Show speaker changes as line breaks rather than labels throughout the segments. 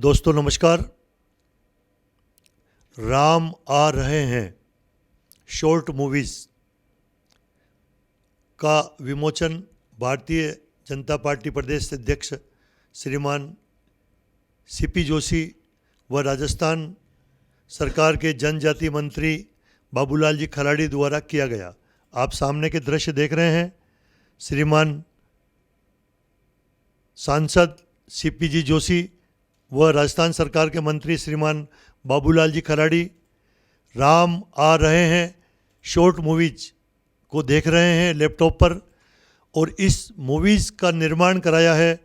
दोस्तों नमस्कार। राम आ रहे हैं शॉर्ट मूवीज़ का विमोचन भारतीय जनता पार्टी प्रदेश अध्यक्ष श्रीमान सीपी जोशी व राजस्थान सरकार के जनजाति मंत्री बाबूलाल जी खराड़ी द्वारा किया गया। आप सामने के दृश्य देख रहे हैं। श्रीमान सांसद सीपी जी जोशी व राजस्थान सरकार के मंत्री श्रीमान बाबूलाल जी खराड़ी राम आ रहे हैं शॉर्ट मूवीज़ को देख रहे हैं लैपटॉप पर, और इस मूवीज़ का निर्माण कराया है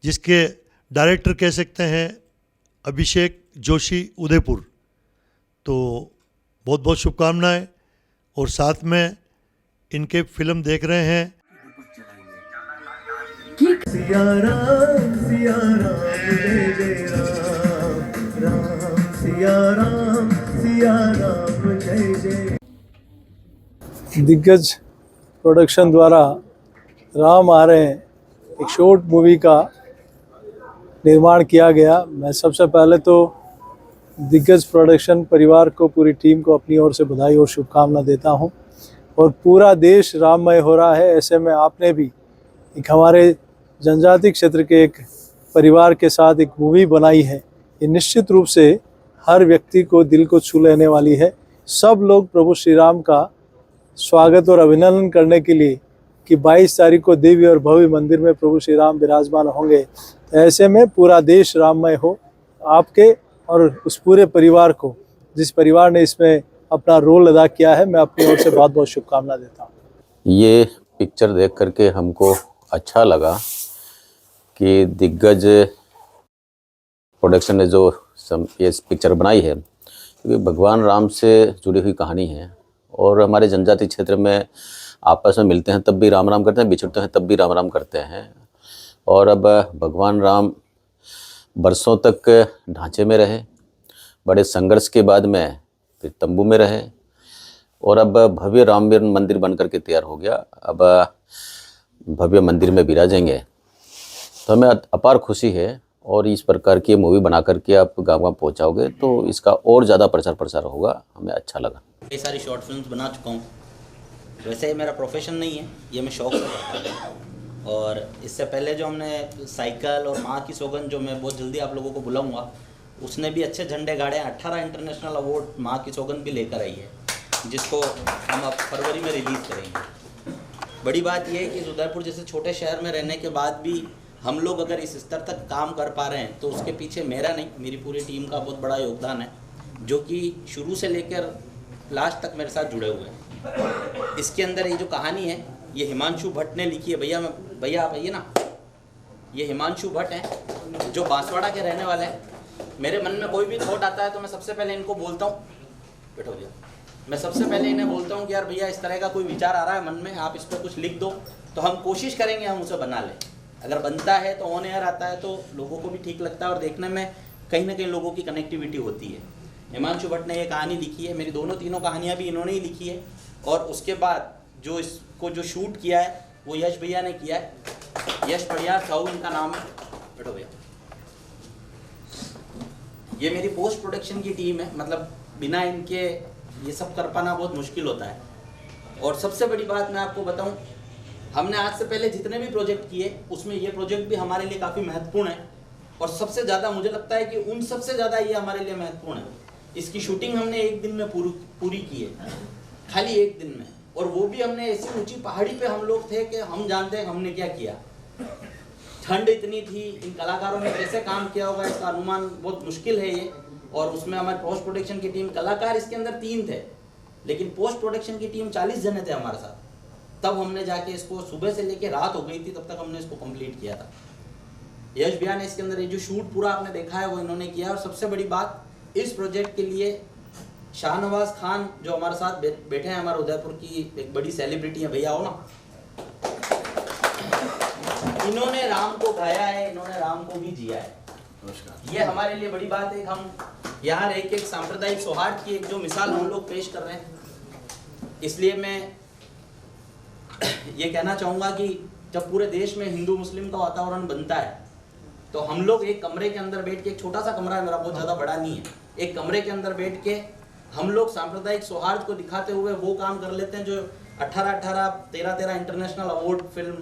जिसके डायरेक्टर कह सकते हैं अभिषेक जोशी उदयपुर। तो बहुत बहुत शुभकामनाएं। और साथ में इनके फिल्म देख रहे हैं
सिया राम जय जय राम राम सिया राम जय जय।
दिग्गज प्रोडक्शन द्वारा राम आ रहे हैं एक शॉर्ट मूवी का निर्माण किया गया। मैं सबसे पहले तो दिग्गज प्रोडक्शन परिवार को, पूरी टीम को अपनी ओर से बधाई और शुभकामना देता हूं। और पूरा देश राममय हो रहा है, ऐसे में आपने भी एक हमारे जनजाति क्षेत्र के एक परिवार के साथ एक मूवी बनाई है। ये निश्चित रूप से हर व्यक्ति को दिल को छू लेने वाली है। सब लोग प्रभु श्री राम का स्वागत और अभिनंदन करने के लिए कि 22 तारीख को दिव्य और भव्य मंदिर में प्रभु श्री राम विराजमान होंगे। तो ऐसे में पूरा देश राममय हो। आपके और उस पूरे परिवार को, जिस परिवार ने इसमें अपना रोल अदा किया है, मैं अपनी ओर से बहुत बहुत शुभकामना देता हूँ।
ये पिक्चर देख करके हमको अच्छा लगा कि दिग्गज प्रोडक्शन ने जो ये पिक्चर बनाई है, क्योंकि भगवान राम से जुड़ी हुई कहानी है। और हमारे जनजाति क्षेत्र में आपस में मिलते हैं तब भी राम राम करते हैं, बिछड़ते हैं तब भी राम राम करते हैं। और अब भगवान राम बरसों तक ढांचे में रहे, बड़े संघर्ष के बाद में फिर तंबू में रहे, और अब भव्य राम मंदिर बन करके तैयार हो गया। अब भव्य मंदिर में विराजेंगे, तो हमें अपार खुशी है। और इस प्रकार की मूवी बना करके आप गाँव पहुँचाओगे तो इसका और ज़्यादा प्रचार प्रसार होगा। हमें अच्छा लगा।
कई सारी शॉर्ट फिल्म्स बना चुका हूँ। वैसे ये मेरा प्रोफेशन नहीं है, ये मैं शौक से करता हूँ। और इससे पहले जो हमने साइकिल और माँ की सौगंध, जो मैं बहुत जल्दी आप लोगों को बुलाऊंगा, उसने भी अच्छे झंडे गाड़े। 18 इंटरनेशनल अवार्ड माँ की सौगंध भी लेकर आई है, जिसको हम अब फरवरी में रिलीज़ करेंगे। बड़ी बात यह है कि उदयपुर जैसे छोटे शहर में रहने के बाद भी हम लोग अगर इस स्तर तक काम कर पा रहे हैं तो उसके पीछे मेरा नहीं, मेरी पूरी टीम का बहुत बड़ा योगदान है, जो कि शुरू से लेकर लास्ट तक मेरे साथ जुड़े हुए हैं। इसके अंदर ये जो कहानी है, ये हिमांशु भट्ट ने लिखी है। भैया आप आइए ना। ये हिमांशु भट्ट हैं जो बांसवाड़ा के रहने वाले हैं। मेरे मन में कोई भी थॉट आता है तो मैं सबसे पहले इनको बोलता हूँ, बैठो भैया, मैं सबसे पहले इन्हें बोलता हूँ कि यार भैया इस तरह का कोई विचार आ रहा है मन में, आप इस पर कुछ लिख दो, तो हम कोशिश करेंगे हम उसे बना लें। अगर बनता है तो ऑन एयर आता है तो लोगों को भी ठीक लगता है और देखने में कहीं ना कहीं लोगों की कनेक्टिविटी होती है। हिमांशु भट्ट ने ये कहानी लिखी है। मेरी तीनों कहानियाँ भी इन्होंने ही लिखी है। और उसके बाद जो इसको जो शूट किया है वो यश भैया ने किया है। यश पड़ियार साहू इनका नाम है। बैठो भैया। ये मेरी पोस्ट प्रोडक्शन की टीम है, मतलब बिना इनके ये सब कर पाना बहुत मुश्किल होता है। और सबसे बड़ी बात मैं आपको बताऊं, हमने आज से पहले जितने भी प्रोजेक्ट किए उसमें ये प्रोजेक्ट भी हमारे लिए काफ़ी महत्वपूर्ण है। और सबसे ज़्यादा मुझे लगता है कि उन सबसे ज़्यादा ये हमारे लिए महत्वपूर्ण है। इसकी शूटिंग हमने एक दिन में पूरी की है, खाली एक दिन में। और वो भी हमने ऐसी ऊंची पहाड़ी पे हम लोग थे कि हम जानते हैं हमने क्या किया। ठंड इतनी थी, इन कलाकारों ने कैसे काम किया होगा इसका अनुमान बहुत मुश्किल है ये। और उसमें हमारे पोस्ट प्रोडक्शन की टीम, कलाकार इसके अंदर 3 थे, लेकिन पोस्ट प्रोडक्शन की टीम 40 जने थे हमारे साथ। तब हमने जाके इसको, सुबह से लेके रात हो गई थी तब तक हमने इसको कंप्लीट किया था। यश भैया ने इसके अंदर ये जो शूट पूरा आपने देखा है वो इन्होंने किया। और सबसे बड़ी बात, इस प्रोजेक्ट के लिए शाहनवाज खान जो हमारे साथ बैठे हैं, हमारे उदयपुर की एक बड़ी सेलिब्रिटी है, भैया हो ना, इन्होंने राम को गाया है, इन्होंने राम को भी जिया है। ये हमारे लिए बड़ी बात है। हम यहाँ एक सांप्रदायिक सौहार्द की एक जो मिसाल हम लोग पेश कर रहे हैं। इसलिए मैं ये कहना चाहूँगा कि जब पूरे देश में हिंदू मुस्लिम का वातावरण बनता है तो हम लोग एक कमरे के अंदर बैठ के, एक छोटा सा कमरा है मेरा, बहुत ज़्यादा बड़ा नहीं है, एक कमरे के अंदर बैठ के हम लोग सांप्रदायिक सौहार्द को दिखाते हुए वो काम कर लेते हैं जो 13 इंटरनेशनल अवार्ड फिल्म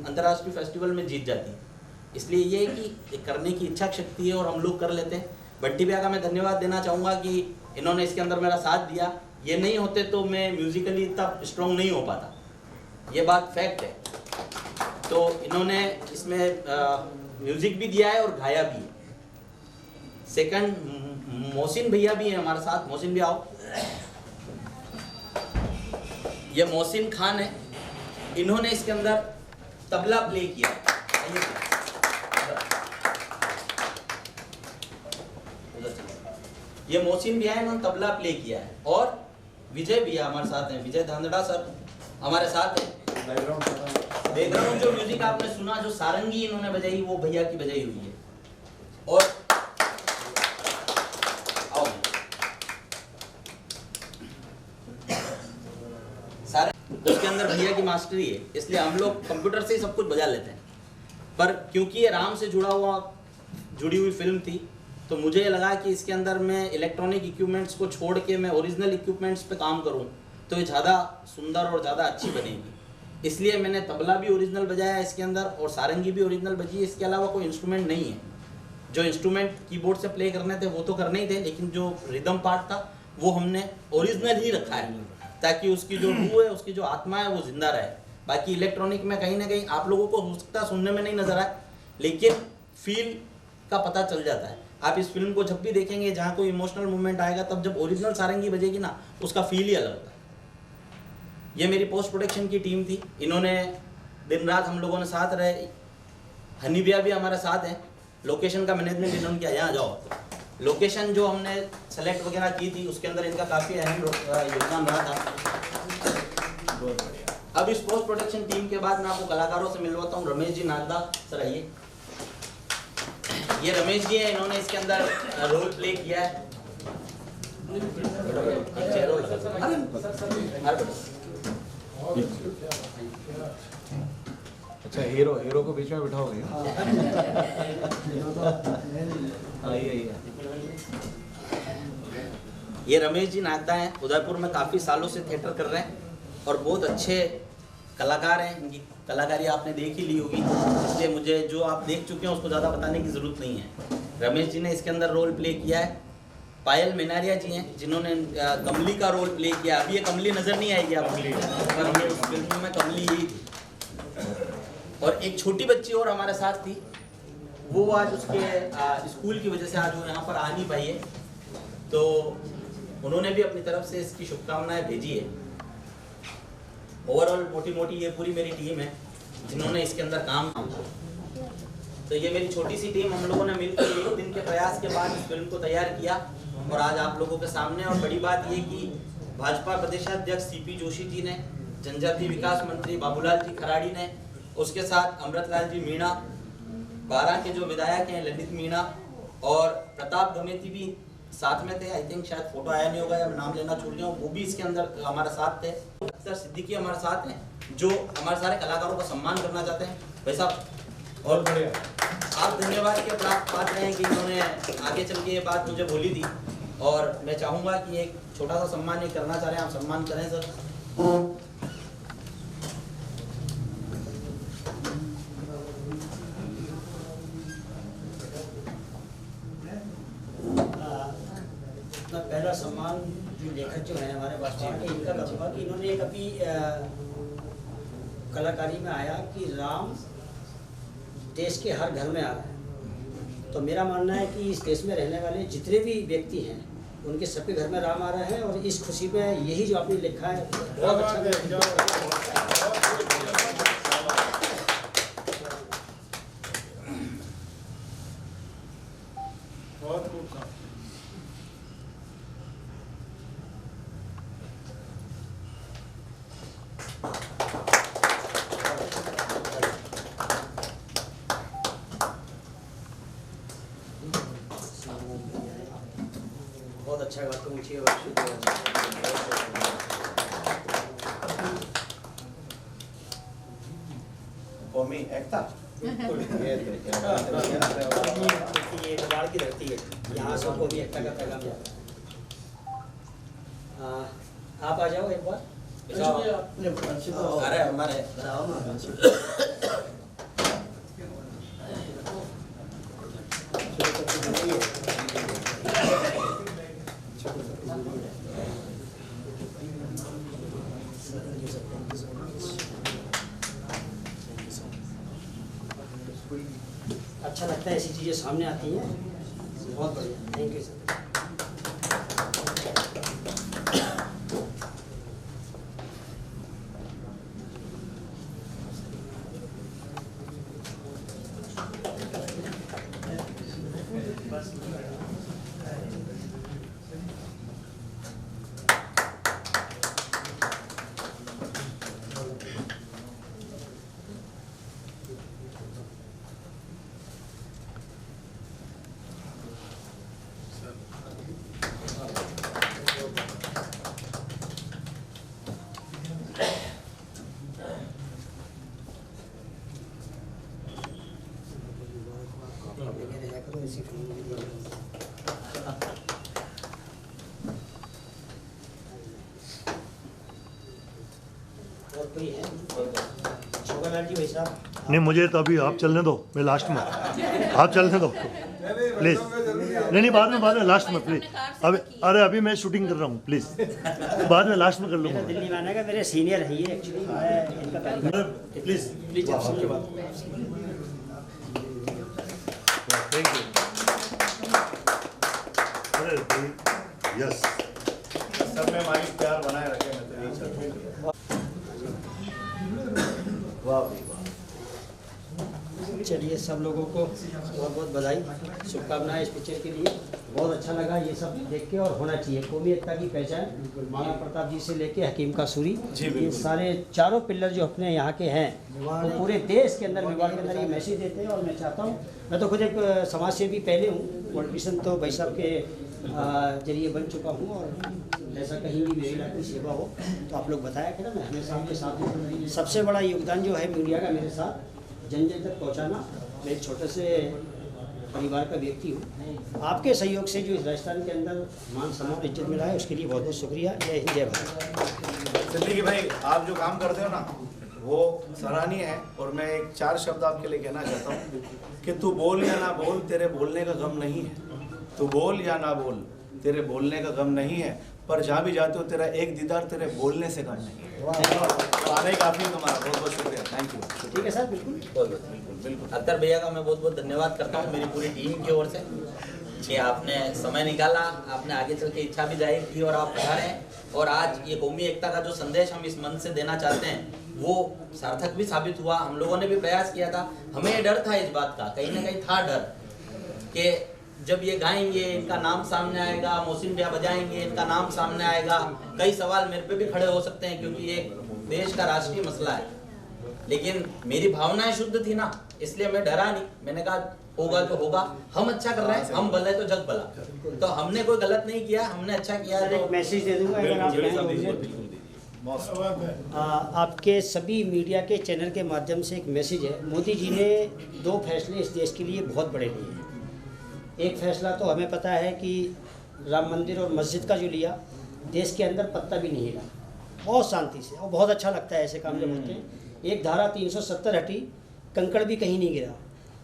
अंतर्राष्ट्रीय फेस्टिवल में जीत जाती है। इसलिए ये है कि करने की इच्छा शक्ति है और हम लोग कर लेते हैं। बंटी भैया का मैं धन्यवाद देना चाहूँगा कि इन्होंने इसके अंदर मेरा साथ दिया। ये नहीं होते तो मैं म्यूजिकली इतना स्ट्रॉन्ग नहीं हो पाता, ये बात फैक्ट है। तो इन्होंने इसमें म्यूजिक भी दिया है और गाया भी है। सेकंड, मोहसिन भैया भी हैं हमारे साथ। मोहसिन भी आओ। ये मोहसिन खान है, इन्होंने इसके अंदर तबला प्ले किया। ये मोहसिन भैया है, इन्होंने तबला प्ले किया है। और विजय भैया हमारे साथ हैं, विजय धांधड़ा सर हमारे साथ हैं। बैकग्राउंड जो म्यूजिक आपने सुना, जो सारंगी इन्होंने बजाई, वो भैया की बजाई हुई है। और आओ सारे उसके अंदर भैया की मास्टरी है, इसलिए हम लोग कंप्यूटर से ही सब कुछ बजा लेते हैं। पर क्योंकि ये राम से जुड़ी हुई फिल्म थी, तो मुझे लगा कि इसके अंदर मैं इलेक्ट्रॉनिक इक्विपमेंट्स को छोड़ के मैं ओरिजिनल इक्विपमेंट्स पे काम करूं तो ये ज़्यादा सुंदर और ज़्यादा अच्छी बनेगी। इसलिए मैंने तबला भी ओरिजिनल बजाया इसके अंदर और सारंगी भी ओरिजिनल बजी। इसके अलावा कोई इंस्ट्रूमेंट नहीं है। जो इंस्ट्रूमेंट कीबोर्ड से प्ले करने थे वो तो करने ही थे, लेकिन जो रिदम पार्ट था वो हमने ओरिजिनल ही रखा है, ताकि उसकी जो रूह है, उसकी जो आत्मा है, वो जिंदा रहे। बाकी इलेक्ट्रॉनिक में कहीं ना कहीं आप लोगों को हो सकता है सुनने में नहीं नजर आए, लेकिन फील का पता चल जाता है। आप इस फिल्म को जब भी देखेंगे, जहाँ कोई इमोशनल मोमेंट आएगा, तब जब ओरिजिनल सारंगी बजेगी ना, उसका फील ही अलग होता है। ये मेरी पोस्ट प्रोडक्शन की टीम थी, इन्होंने दिन रात हम लोगों ने साथ रहे। हनी भैया भी हमारे साथ हैं। लोकेशन का मैनेजमेंट इन्होंने किया। यहाँ जाओ। लोकेशन जो हमने सेलेक्ट वगैरह की थी, उसके अंदर इनका काफ़ी अहम योगदान रहा था। अब इस पोस्ट प्रोडक्शन टीम के बाद मैं आपको कलाकारों से मिलवाता हूँ। रमेश जी नागदा सर, आइए। ये रमेश जी हैं, इन्होंने इसके अंदर रोल प्ले किया है।
अच्छा, हीरो को बीच में बिठाओगे?
ये रमेश जी नागदा हैं, उदयपुर में काफ़ी सालों से थिएटर कर रहे हैं और बहुत अच्छे कलाकार हैं। इनकी कलाकारी आपने देख ही ली होगी, इसलिए मुझे जो आप देख चुके हैं उसको ज़्यादा बताने की ज़रूरत नहीं है। रमेश जी ने इसके अंदर रोल प्ले किया है। पायल मेनारिया जी हैं, जिन्होंने कमली का रोल प्ले किया। अभी ये कमली नज़र नहीं आएगी आपको, पर ये उस फिल्म में कमली यही थी। और एक छोटी बच्ची और हमारे साथ थी, वो आज उसके स्कूल की वजह से आज वो यहाँ पर आ नहीं पाई है, तो उन्होंने भी अपनी तरफ से इसकी शुभकामनाएं भेजी है। ओवरऑल मोटी ये पूरी मेरी टीम है जिन्होंने इसके अंदर काम किया। तो ये मेरी छोटी सी टीम, हम लोगों ने मिलकर 1 दिन के प्रयास के बाद इस फिल्म को तैयार किया और आज आप लोगों के सामने। और बड़ी बात ये कि भाजपा प्रदेशाध्यक्ष सीपी जोशी जी ने, जनजातीय विकास मंत्री बाबूलाल जी खराड़ी ने, उसके साथ अमृतलाल जी मीणा, 12 के जो विधायक हैं ललित मीणा और प्रताप गमेती भी साथ में थे। आई थिंक शायद फोटो आया नहीं होगा या मैं नाम लेना छूट गया हूँ, वो भी इसके अंदर हमारे साथ थे। अख्तर सिद्दीकी हमारे साथ हैं, जो हमारे सारे कलाकारों का सम्मान करना चाहते हैं। भाई साहब और बढ़िया, आप धन्यवाद के पात्र हैं कि इन्होंने आगे चल के ये बात मुझे बोली थी। और मैं चाहूँगा कि एक छोटा सा सम्मान ये करना चाह रहे हैं, आप सम्मान करें सर।
पहला सम्मान जो लेखक जो है हमारे पास इनका करूँगा कि इन्होंने एक अभी कलाकारी में आया कि राम देश के हर घर में आ रहा है। तो मेरा मानना है कि इस देश में रहने वाले जितने भी व्यक्ति हैं उनके सबके घर में राम आ रहा है, और इस खुशी में यही जो आपने लिखा है बहुत अच्छा। बहुत अच्छा बात पूछिए।
कौमी एकता
ये बंगाल की धरती है, यहाँ सबको भी एकता का पैगाम जाता है। आप आ जाओ एक बार।
अरे हमारे
अच्छा लगता है ऐसी चीज़ें सामने आती हैं, बहुत बढ़िया, थैंक यू सर। और कोई है? शोभालाल जी भाई साहब,
नहीं, मुझे तो अभी आप चलने दो, मैं लास्ट में, आप चलने दो प्लीज़। नहीं, बाद में लास्ट में प्लीज़। अभी अरे अभी मैं शूटिंग कर रहा हूँ, प्लीज़ बाद में लास्ट में कर लूँगा
दिल्ली में आने का मेरे सीनियर है ये, एक्चुअली मैं इनका कार्यक्रम।
प्लीज़।
प्लीज आप सुनिए बात।
Thank you. अरे यस,
सब में माइक प्यार बनाए रखे, मैं तो यही चाहता हूँ।
चलिए, सब लोगों को बहुत बहुत बधाई, शुभकामनाएं इस पिक्चर के लिए। बहुत अच्छा लगा ये सब देख के, और होना चाहिए। कौमी एकता की पहचान महाराणा प्रताप जी से लेके हकीम का सूरी, ये सारे चारों पिलर जो अपने यहाँ के हैं, वो पूरे देश के अंदर, मेवाड़ के अंदर ये मैसेज देते हैं। और मैं चाहता हूँ, मैं तो खुद एक समाज सेवी पहले हूँ, पॉलिटिशियन तो भाई साहब के जरिए बन चुका हूँ, और ऐसा कहीं भी मेरी लाइफ की सेवा हो तो आप लोग बताया करें, मैं हमेशा आपके साथ हूँ। सबसे बड़ा योगदान जो है मीडिया का मेरे साथ जन जन तक पहुँचाना। मैं एक छोटे से परिवार का व्यक्ति हूँ, आपके सहयोग से जो इस राजस्थान के अंदर मान सम्मान इज्जत मिला है, उसके लिए बहुत बहुत शुक्रिया। जय हिंद, जय भारत।
सिद्दीकी भाई, आप जो काम करते हो ना, वो सराहनीय है। और मैं एक 4 शब्द आपके लिए कहना चाहता हूँ कि तू बोल या ना बोल, तेरे बोलने का गम नहीं है। तू बोल या ना बोल, तेरे बोलने का गम नहीं है, पर जहाँ भी जाते हो तेरा एक दीदार तेरे बोलने से कम नहीं है। तो आने काफ़ी तुम्हारा बहुत बहुत शुक्रिया, थैंक यू।
ठीक है सर, बिल्कुल
बिल्कुल।
अख्तर भैया का मैं बहुत बहुत धन्यवाद करता हूँ मेरी पूरी टीम की ओर से कि आपने समय निकाला, आपने आगे चल के इच्छा भी जाहिर की और आप पधारे हैं। और आज ये कौमी एकता का जो संदेश हम इस मंच से देना चाहते हैं वो सार्थक भी साबित हुआ। हम लोगों ने भी प्रयास किया था, हमें डर था इस बात का, कहीं ना कहीं था डर कि जब ये गाएंगे इनका नाम सामने आएगा, मौसिन भैया बजाएंगे इनका नाम सामने आएगा, कई सवाल मेरे पे भी खड़े हो सकते हैं क्योंकि ये देश का राष्ट्रीय मसला है। लेकिन मेरी भावनाएं शुद्ध थी ना, इसलिए मैं डरा नहीं। मैंने कहा होगा तो होगा, हम अच्छा कर रहे हैं, हम भले तो जग भला। तो हमने कोई गलत नहीं किया, हमने अच्छा किया।
सर, एक मैसेज दे दूंगा अगर आप आपके सभी मीडिया के चैनल के माध्यम से एक मैसेज है। मोदी जी ने 2 फैसले इस देश के लिए बहुत बड़े लिए हैं। एक फैसला तो हमें पता है कि राम मंदिर और मस्जिद का जो लिया, देश के अंदर पत्ता भी नहीं हिला, बहुत शांति से, और बहुत अच्छा लगता है ऐसे काम जब होते हैं। एक धारा 370 हटी, कंकड़ भी कहीं नहीं गिरा।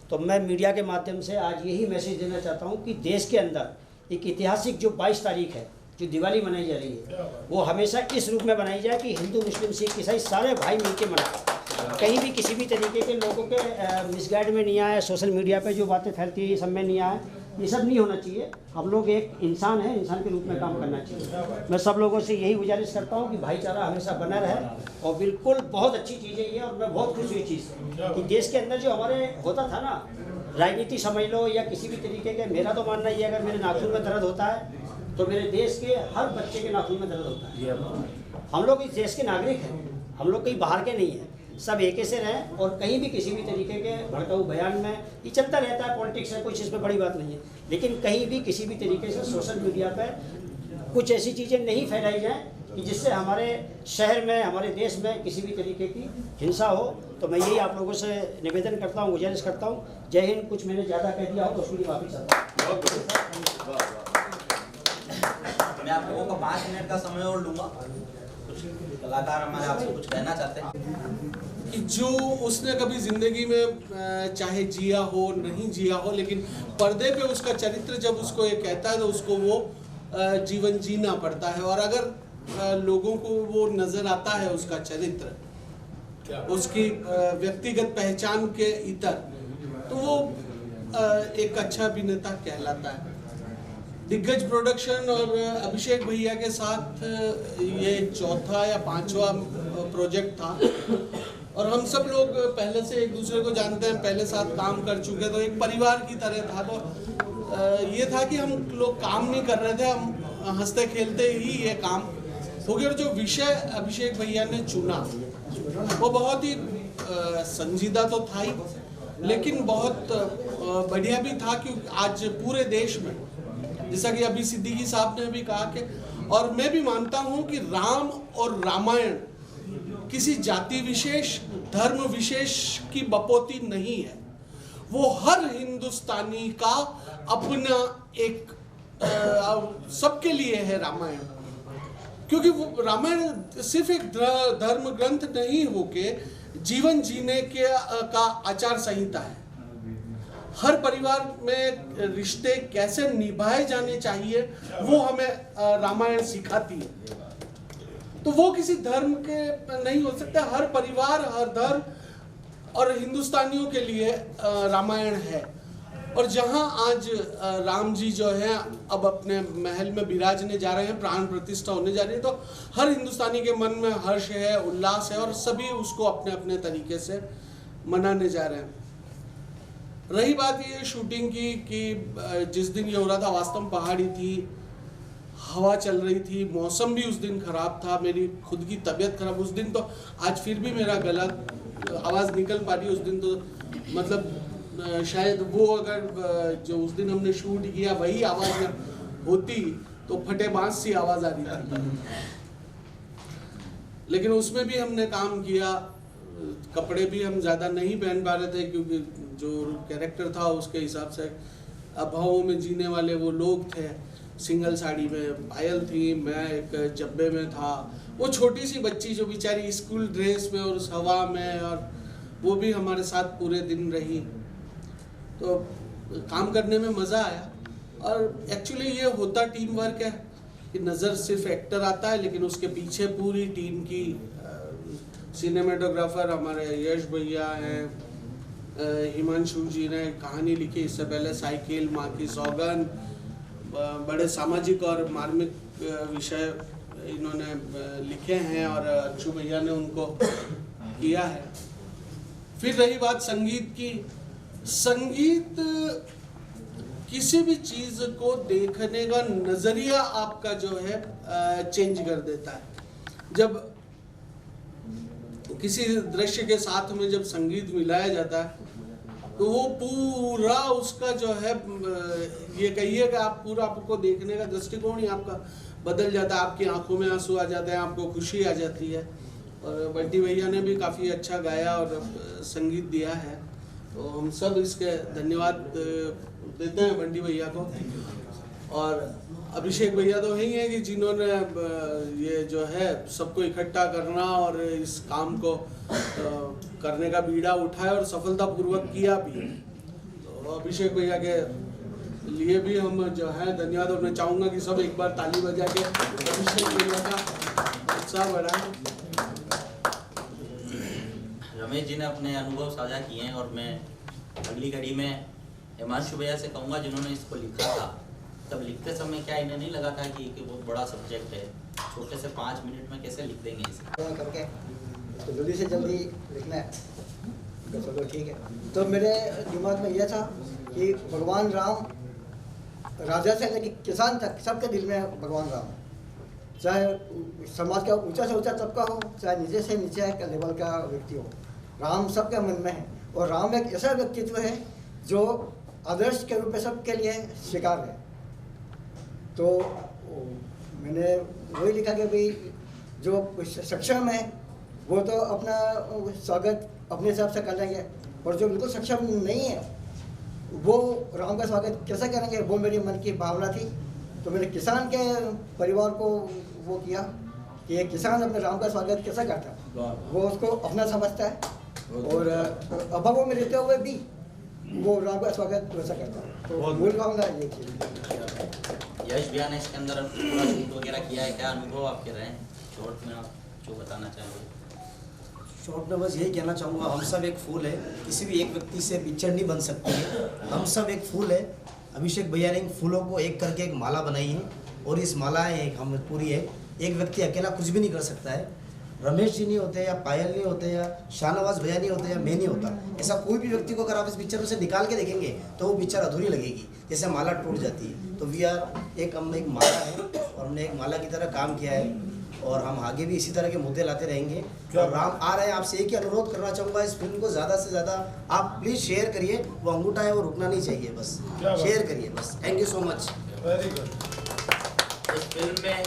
तो मैं मीडिया के माध्यम से आज यही मैसेज देना चाहता हूँ कि देश के अंदर एक ऐतिहासिक जो 22 तारीख है, जो दिवाली मनाई जा रही है, वो हमेशा इस रूप में बनाई जाए कि हिंदू मुस्लिम सिख ईसाई सारे भाई मिलकर मनाएं। कहीं भी किसी भी तरीके के लोगों के मिसगाइड में नहीं आए, सोशल मीडिया पे जो बातें फैलती है ये सब में नहीं आए, ये सब नहीं होना चाहिए। हम लोग एक इंसान है, इंसान के रूप में काम करना चाहिए। मैं सब लोगों से यही गुजारिश करता हूँ कि भाईचारा हमेशा बना रहे, और बिल्कुल बहुत अच्छी चीज़ है ये। और मैं बहुत खुश हुई चीज़ से कि देश के अंदर जो हमारे होता था ना, राजनीति समझ लो या किसी भी तरीके के, मेरा तो मानना ये, अगर मेरे नाखून में दर्द होता है तो मेरे देश के हर बच्चे के नाखून में दर्द होता है। हम लोग इस देश के नागरिक हैं, हम लोग कहीं बाहर के नहीं हैं, सब एके से रहें। और कहीं भी किसी भी तरीके के भड़काऊ बयान में ये चलता रहता है, पॉलिटिक्स है, कुछ इसमें बड़ी बात नहीं है, लेकिन कहीं भी किसी भी तरीके से सोशल मीडिया पर कुछ ऐसी चीज़ें नहीं फैलाई जाएँ कि जिससे हमारे शहर में, हमारे देश में किसी भी तरीके की हिंसा हो तो मैं यही आप लोगों से निवेदन करता हूँ, गुजारिश करता हूँ। जय हिंद। कुछ मैंने ज़्यादा कह दिया हो तो उसके लिए माफी चाहता हूँ।
मैं आप लोगों का 5 मिनट का समय और लूँगा। कुछ कलाकार हमारे आपसे कुछ कहना चाहते हैं
कि जो उसने कभी ज़िंदगी में चाहे जिया हो नहीं जिया हो, लेकिन पर्दे पे उसका चरित्र जब उसको ये कहता है तो उसको वो जीवन जीना पड़ता है। और अगर लोगों को वो नज़र आता है उसका चरित्र, उसकी व्यक्तिगत पहचान के इतर, तो वो एक अच्छा अभिनेता कहलाता है। दिग्गज प्रोडक्शन और अभिषेक भैया के साथ ये 4था या 5वां प्रोजेक्ट था और हम सब लोग पहले से एक दूसरे को जानते हैं, पहले साथ काम कर चुके, तो एक परिवार की तरह था। तो ये था कि हम लोग काम नहीं कर रहे थे, हम हंसते खेलते ही ये काम हो गया। और जो विषय अभिषेक भैया ने चुना वो बहुत ही संजीदा तो था ही, लेकिन बहुत बढ़िया भी था। क्योंकि आज पूरे देश में, जैसा कि अभी सिद्दीकी साहब ने भी कहा कि, और मैं भी मानता हूं कि राम और रामायण किसी जाति विशेष, धर्म विशेष की बपोती नहीं है। वो हर हिंदुस्तानी का अपना एक सबके लिए है रामायण। क्योंकि वो रामायण सिर्फ एक धर्म ग्रंथ नहीं होके जीवन जीने के का आचार संहिता है। हर परिवार में रिश्ते कैसे निभाए जाने चाहिए वो हमें रामायण सिखाती है। तो वो किसी धर्म के नहीं हो सकता, हर परिवार, हर धर्म और हिंदुस्तानियों के लिए रामायण है। और जहां आज राम जी जो है अब अपने महल में विराजने जा रहे हैं, प्राण प्रतिष्ठा होने जा रही है, तो हर हिंदुस्तानी के मन में हर्ष है, उल्लास है और सभी उसको अपने अपने तरीके से मनाने जा रहे हैं। रही बात ये शूटिंग की कि जिस दिन ये हो रहा था वास्तव में पहाड़ी थी, हवा चल रही थी, मौसम भी उस दिन खराब था, मेरी खुद की तबीयत खराब उस दिन। तो आज फिर भी मेरा गला, आवाज़ निकल पा रही उस दिन। तो मतलब शायद वो अगर जो उस दिन हमने शूट किया वही आवाज़ होती तो फटे बांस सी आवाज़ आ रही थी। लेकिन उसमें भी हमने काम किया। कपड़े भी हम ज़्यादा नहीं पहन पा रहे थे क्योंकि जो कैरेक्टर था उसके हिसाब से अभावों में जीने वाले वो लोग थे। सिंगल साड़ी में पायल थी, मैं एक जब्बे में था, वो छोटी सी बच्ची जो बेचारी स्कूल ड्रेस में और उस हवा में, और वो भी हमारे साथ पूरे दिन रही। तो काम करने में मज़ा आया। और एक्चुअली ये होता टीम वर्क है कि नज़र सिर्फ एक्टर आता है, लेकिन उसके पीछे पूरी टीम की सिनेमेटोग्राफर हमारे यश भैया हैं, हिमांशु जी ने कहानी लिखी, इससे पहले साइकिल, माँ की सौगंध, बड़े सामाजिक और मार्मिक विषय इन्होंने लिखे हैं और अच्छू भैया ने उनको किया है। फिर रही बात संगीत की, संगीत किसी भी चीज़ को देखने का नज़रिया आपका जो है चेंज कर देता है। जब किसी दृश्य के साथ में जब संगीत मिलाया जाता है तो वो पूरा उसका जो है, ये कहिए कि आप पूरा, आपको देखने का दृष्टिकोण ही आपका बदल जाता है। आपकी आंखों में आंसू आ जाते हैं, आपको खुशी आ जाती है। और बंटी भैया ने भी काफ़ी अच्छा गाया और संगीत दिया है, तो हम सब इसके धन्यवाद देते हैं बंटी भैया को। और अभिषेक भैया तो यही है कि जिन्होंने ये जो है सबको इकट्ठा करना और इस काम को करने का बीड़ा उठाया और सफलतापूर्वक किया भी। तो अभिषेक भैया के लिए भी हम जो है धन्यवाद। और मैं चाहूँगा कि सब एक बार ताली बजा के अभिषेक भैया का उत्साह बढ़ाएं।
रमेश जी ने अपने अनुभव साझा किए हैं और मैं अगली कड़ी में हिमांशु भैया से कहूँगा जिन्होंने इसको लिखा था, तब लिखते समय क्या इन्हें नहीं लगा था कि बहुत बड़ा सब्जेक्ट है, छोटे से 5 मिनट में कैसे लिख देंगे इसे
करके, तो जल्दी से जल्दी लिखना है। तो चलो ठीक है। तो मेरे दिमाग में यह था कि भगवान राम, राजा से लेकर किसान तक सबके दिल में भगवान राम, चाहे समाज का ऊंचा से ऊंचा तबका हो, चाहे नीचे से नीचे का लेवल का व्यक्ति हो, राम सबके मन में है। और राम एक ऐसा व्यक्तित्व है जो आदर्श के रूप में सबके लिए स्वीकार है। तो मैंने वही लिखा कि भाई जो सक्षम है वो तो अपना स्वागत अपने हिसाब से कर लेंगे, और जो बिल्कुल सक्षम नहीं है वो राम का स्वागत कैसे करेंगे, वो मेरी मन की भावना थी। तो मैंने किसान के परिवार को वो किया कि एक किसान अपने राम का स्वागत कैसे करता है, वो उसको अपना समझता है, और अभावों में रहते हुए भी वो राम का स्वागत वैसा करता है। तो मूल भावना ये चीज़।
यश भैया ने इसके अंदर पूरा शूट वगैरह किया है, क्या अनुभव आपके रहे हैं शॉर्ट में, आप जो बताना चाहेंगे?
शॉर्ट में बस यही कहना चाहूँगा, हम सब एक फूल है, किसी भी एक व्यक्ति से पिक्चर नहीं बन सकती है, हम सब एक फूल है। अभिषेक भैया ने इन फूलों को एक करके एक माला बनाई है, और इस मालाएं एक हम पूरी है। एक व्यक्ति अकेला कुछ भी नहीं कर सकता है। रमेश जी नहीं होते, या पायल नहीं होते, या शाहनवाज भैया नहीं होते, या मैं नहीं होता, ऐसा कोई भी व्यक्ति को अगर आप इस पिक्चर में से निकाल के देखेंगे तो वो पिक्चर अधूरी लगेगी, जैसे माला टूट जाती है। तो वी आर हम एक माला है, और हमने एक माला की तरह काम किया है, और हम आगे भी इसी तरह के मुद्दे लाते रहेंगे। और राम आ रहे हैं, आपसे एक ही अनुरोध करना चाहूँगा, इस फिल्म को ज़्यादा से ज़्यादा आप प्लीज़ शेयर करिए। वो अंगूठा है वो रुकना नहीं चाहिए, बस शेयर करिए बस। Thank you so much.
Very good.
इस फिल्म में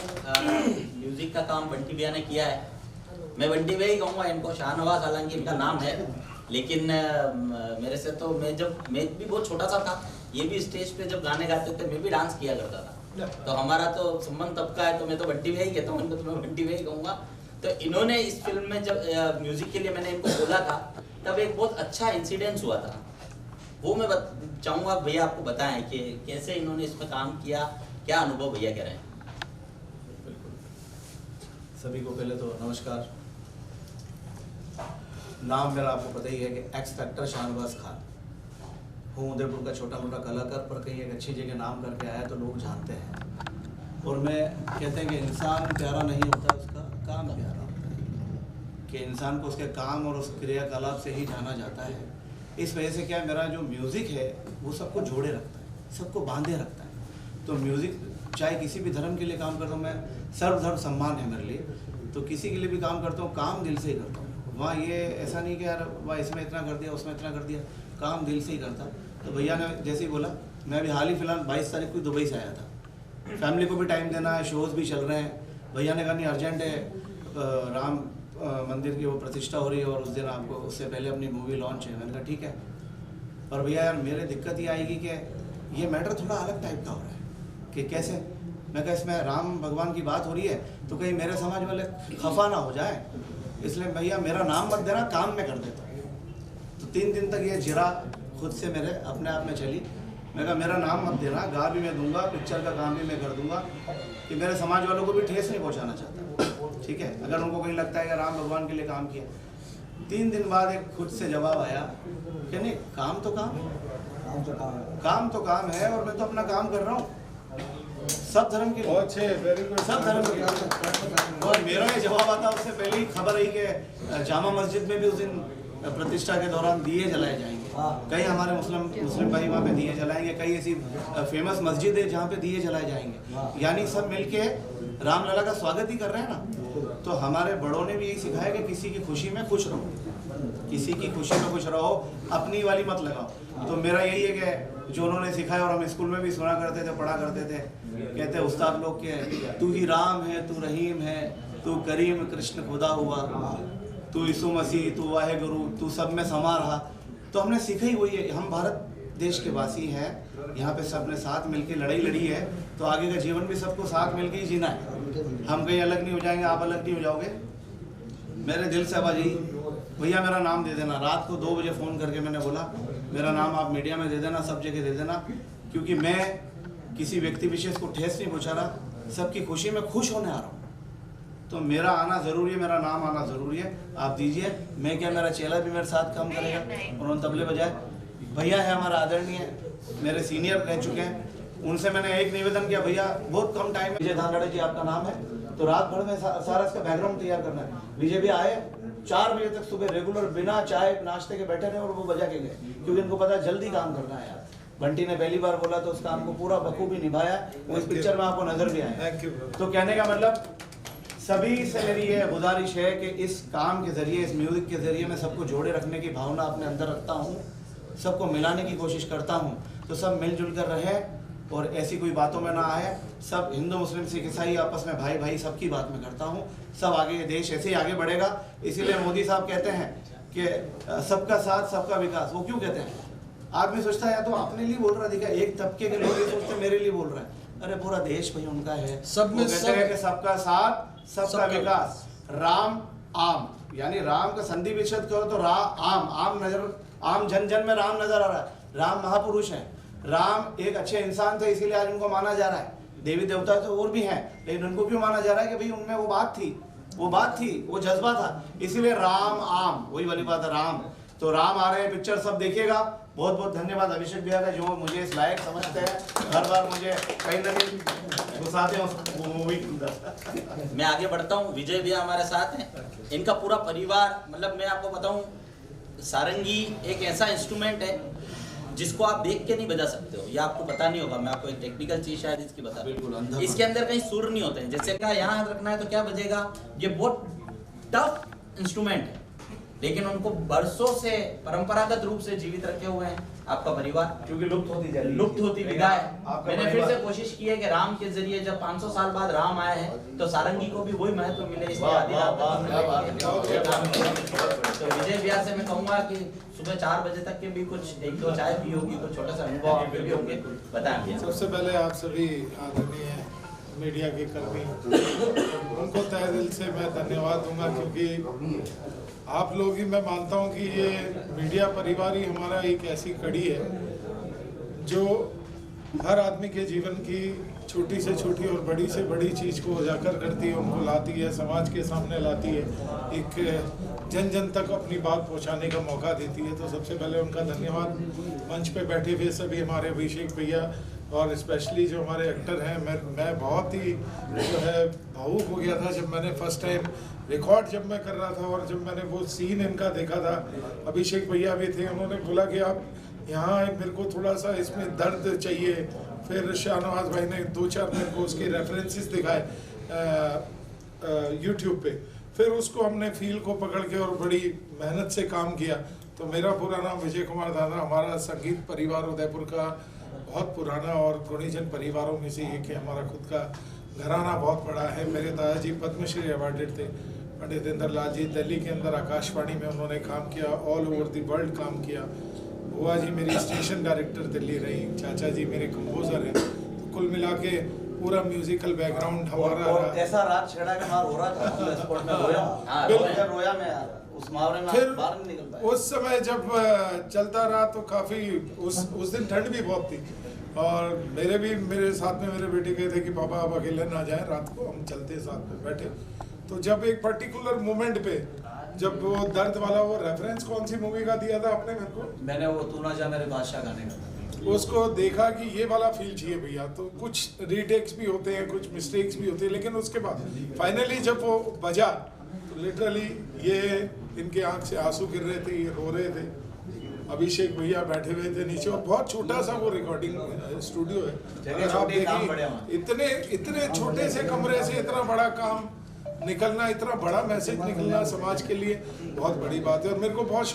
म्यूजिक का काम बंटी भैया ने किया है। मैं बंटी भैया ही कहूँगा इनको, शाहनवाज हालांकि इनका नाम है, लेकिन मेरे से तो मैं भी बहुत छोटा सा था, ये भी स्टेज पे जब गाने गाते थे मैं भी डांस किया करता था। तो हमारा तो संबंध तब का है, तो मैं तो बंटी भैया ही कहता हूँ इनको, तो मैं बंटी भैया ही कहूँगा। तो इन्होंने इस फिल्म में जब म्यूजिक के लिए मैंने इनको बोला था, तब एक बहुत अच्छा इंसिडेंस हुआ था, वो मैं चाहूँगा भैया आपको बताएं कि कैसे इन्होंने इसमें काम किया, क्या अनुभव भैया कह रहे हैं?
सभी को पहले तो नमस्कार। नाम मेरा आपको पता ही है कि एक्स फैक्टर शाहनवाज खान हूँ, उदयपुर का छोटा मोटा कलाकार, पर कहीं एक अच्छी जगह नाम करके आया तो लोग जानते हैं। और मैं कहते हैं कि इंसान प्यारा नहीं होता, उसका काम प्यारा होता है, कि इंसान को उसके काम और उस क्रियाकलाप से ही जाना जाता है। इस वजह से क्या मेरा जो म्यूज़िक है वो सबको जोड़े रखता है, सबको बांधे रखता है। तो म्यूज़िक चाहे किसी भी धर्म के लिए काम करता हूँ मैं, सर्वधर्म सम्मान है मेरे लिए, तो किसी के लिए भी काम करता हूँ काम दिल से ही करता हूँ। वहाँ ये ऐसा नहीं कि यार वहाँ इसमें इतना कर दिया उसमें इतना कर दिया, काम दिल से ही करता। तो भैया ने जैसे ही बोला, मैं अभी हाल ही फिलहाल 22 तारीख को दुबई से आया था, फैमिली को भी टाइम देना है, शोज़ भी चल रहे हैं। भैया ने कहा नहीं अर्जेंट है, राम मंदिर की वो प्रतिष्ठा हो रही है और उस दिन आपको उससे पहले अपनी मूवी लॉन्च है। मैंने कहा ठीक है, पर भैया यार मेरे दिक्कत ये आएगी कि ये मैटर थोड़ा अलग टाइप का हो रहा है कि कैसे। मैं कहा इसमें राम भगवान की बात हो रही है तो कहीं मेरे समाज वाले खफा ना हो जाए, इसलिए भैया मेरा नाम मत देना, काम में कर देता हूँ। तो 3 दिन तक ये जिरा खुद से मेरे अपने आप में चली। मैं कहा मेरा नाम मत देना, गा भी मैं दूंगा, पिक्चर का काम भी मैं कर दूंगा, कि मेरे समाज वालों को भी ठेस नहीं पहुंचाना चाहता, ठीक है। अगर उनको कहीं लगता है कि राम भगवान के लिए काम किया। 3 दिन बाद एक खुद से जवाब आया कि नहीं, काम तो काम है और मैं तो अपना काम कर रहा हूँ, सब धर्म के लिए, सब धर्म के। और मेरा ये जवाब आता उससे पहले ही खबर आई कि जामा मस्जिद में भी उस दिन प्रतिष्ठा के दौरान दिए जलाए जाएंगे। कई हमारे मुस्लिम भाई वहाँ पे दिए जलाएंगे, कई ऐसी फेमस मस्जिद है जहाँ पे दिए जलाए जाएंगे, यानी सब मिलके रामलला का स्वागत ही कर रहे हैं ना। तो हमारे बड़ों ने भी यही सिखाया कि किसी की खुशी में खुश रहो, किसी की खुशी में खुश रहो, अपनी वाली मत लगाओ। तो मेरा यही है कि जो उन्होंने सिखाया, और हम स्कूल में भी सुना करते थे, पढ़ा करते थे, कहते हैं उस्ताद लोग के, तू ही राम है, तू रहीम है, तू करीम कृष्ण खुदा हुआ, तू यीशु मसीह, तू वाहे गुरु, तू सब में समा रहा। तो हमने सीखा ही वही है। हम भारत देश के वासी हैं, यहाँ पे सबने साथ मिलके लड़ाई लड़ी है, तो आगे का जीवन भी सबको साथ मिलके ही जीना है। हम कहीं अलग नहीं हो जाएंगे, आप अलग नहीं हो जाओगे। मेरे दिल से आवाज़ यही, भैया मेरा नाम दे देना। रात को 2 बजे फ़ोन करके मैंने बोला मेरा नाम आप मीडिया में दे देना, सब जगह दे देना, क्योंकि मैं किसी व्यक्ति विशेष को ठेस नहीं पहुँचा रहा, सबकी खुशी में खुश होने आ रहा हूँ। तो मेरा आना ज़रूरी है, मेरा नाम आना ज़रूरी है, आप दीजिए। मैं क्या, मेरा चेला भी मेरे साथ काम करेगा, उन्होंने तबले बजाए। भैया है हमारा आदरणीय, मेरे सीनियर रह चुके हैं, उनसे मैंने एक निवेदन किया, भैया बहुत कम टाइम में, विजय धानड़े जी आपका नाम है, तो रात भर में सारा इसका बैकग्राउंड तैयार करना है। विजय भी आए 4 बजे तक सुबह रेगुलर बिना चाय नाश्ते के बैठे रहे और वो बजा के गए, क्योंकि इनको पता है जल्दी काम करना है यार। बंटी ने पहली बार बोला तो उस काम को पूरा बखूबी निभाया, वो इस पिक्चर में आपको नजर भी आया। तो कहने का मतलब सभी से मेरी ये गुजारिश है कि इस काम के ज़रिए, इस म्यूज़िक के ज़रिए मैं सबको जोड़े रखने की भावना अपने अंदर रखता हूँ, सबको मिलाने की कोशिश करता हूँ। तो सब मिलजुल कर रहे, और ऐसी कोई बातों में ना आए। सब हिंदू मुस्लिम सिख ईसाई आपस में भाई भाई सबकी बात में करता हूँ। सब आगे, देश ऐसे ही आगे बढ़ेगा। इसीलिए मोदी साहब कहते हैं कि सबका साथ सबका विकास। वो क्यों कहते हैं? आदमी सोचता है या तो अपने लिए बोल रहा है, देखा एक तबके के लोग ये सोचते हैं मेरे लिए बोल रहा है, अरे पूरा देश भाई उनका है।
सब में
वो कहते हैं कि सबका साथ सबका विकास। राम आम, यानी राम का संधि विच्छेद करो तो आम जन जन में राम नजर आ रहा है। राम महापुरुष है, राम एक अच्छे इंसान थे, इसीलिए आज उनको माना जा रहा है। देवी देवता तो और भी हैं, लेकिन उनको क्यों माना जा रहा है? कि भाई उनमें वो बात थी, वो जज्बा था। इसीलिए राम आम, वही वाली बात है राम। तो राम आ रहे हैं, पिक्चर सब देखिएगा। बहुत बहुत धन्यवाद अभिषेक भैया का, जो मुझे इस लायक समझते हैं। हर बार मुझे कहीं ना कहीं घुसाते हैं उस मूवी के अंदर।
मैं आगे बढ़ता हूँ। विजय भैया हमारे साथ हैं, इनका पूरा परिवार, मतलब मैं आपको बताऊं, सारंगी एक ऐसा इंस्ट्रूमेंट है जिसको आप देख के नहीं बजा सकते हो, या आपको पता नहीं होगा। मैं आपको एक टेक्निकल चीज शायद इसकी बता दूं। इसके अंदर कहीं सुर नहीं होते हैं। जैसे क्या यहाँ हाथ रखना है तो क्या बजेगा, ये बहुत टफ इंस्ट्रूमेंट है, लेकिन उनको बरसों से परंपरागत रूप से जीवित रखे हुए हैं आपका परिवार,
क्योंकि
लुप्त होती विधा है। मैंने फिर से कोशिश की है कि राम के जरिए जब 500 साल बाद राम आए हैं तो सारंगी को भी वही महत्व मिले, इसलिए आधी रात तक। तो विजय भैया से मैं कहूंगा कि सुबह 4 बजे तक के भी कुछ 1-2 चाय पी होगी, कुछ छोटा सा अनुभव आपके भी होंगे, बताएं भैया।
सबसे पहले आप सभी आदरणीय मीडिया के कर्मी, उनको तहे दिल से मैं धन्यवाद दूंगा, क्योंकि आप लोग ही, मैं मानता हूं कि ये मीडिया परिवार ही हमारा एक ऐसी कड़ी है जो हर आदमी के जीवन की छोटी से छोटी और बड़ी से बड़ी चीज़ को उजागर करती है, उनको लाती है, समाज के सामने लाती है, एक जन जन तक अपनी बात पहुंचाने का मौका देती है। तो सबसे पहले उनका धन्यवाद। मंच पे बैठे हुए सभी हमारे अभिषेक भैया और स्पेशली जो हमारे एक्टर हैं, मैं बहुत ही जो है भावुक हो गया था जब मैंने फर्स्ट टाइम रिकॉर्ड जब मैं कर रहा था, और जब मैंने वो सीन इनका देखा था। अभिषेक भैया भी थे, उन्होंने बोला कि आप यहाँ मेरे को थोड़ा सा इसमें दर्द चाहिए। फिर शाहनवाज भाई ने 2-4 मेरे को उसके रेफरेंसेस दिखाए यूट्यूब पे, फिर उसको हमने फील को पकड़ के और बड़ी मेहनत से काम किया। तो मेरा पूरा नाम विजय कुमार दादा, हमारा संगीत परिवार उदयपुर का बहुत पुराना और गुणीजन परिवारों में से एक है। हमारा खुद का घराना बहुत बड़ा है। मेरे दादाजी पद्मश्री अवार्डेड थे, पंडित इंद्रलाल जी। दिल्ली के अंदर आकाशवाणी में उन्होंने काम किया, ऑल ओवर द वर्ल्ड काम किया। बुआ जी मेरी स्टेशन डायरेक्टर दिल्ली रही, चाचा जी मेरे कंपोजर हैं। तो कुल मिला के पूरा म्यूजिकल बैकग्राउंड हमारा
और ऐसा रात छेड़ा के मार हो रहा था स्पॉट में, रोया में यार, उस मुहावरे में
फिर
बाहर नहीं निकल पाया।
उस समय जब चलता रहा तो काफ़ी उस दिन ठंड भी बहुत थी, और मेरे साथ में मेरे बेटे कहे थे कि पापा आप अकेले ना जाएं रात को, हम चलते साथ में बैठे। तो जब एक पर्टिकुलर मोमेंट पे जब वो दर्द वाला, वो रेफरेंस कौन सी मूवी का दिया था आपने मेरे को?
मैंने वो तू ना जा मेरे बादशाह गाने का,
उसको देखा कि ये वाला फील चाहिए भैया। तो कुछ रीटेक्स भी होते हैं, कुछ मिस्टेक्स भी होती है, लेकिन उसके बाद फाइनली जब वो बजा तो लिटरली ये इनके आंख से आंसू गिर रहे थे, ये रो रहे थे। अभिषेक भैया बैठे हुए थे नीचे, और बहुत छोटा सा वो रिकॉर्डिंग स्टूडियो है। अगर आप देखिए इतने छोटे से कमरे से इतना बड़ा काम निकलना, इतना बड़ा मैसेज निकलना समाज के लिए बहुत बड़ी बात है। और मेरे को बहुत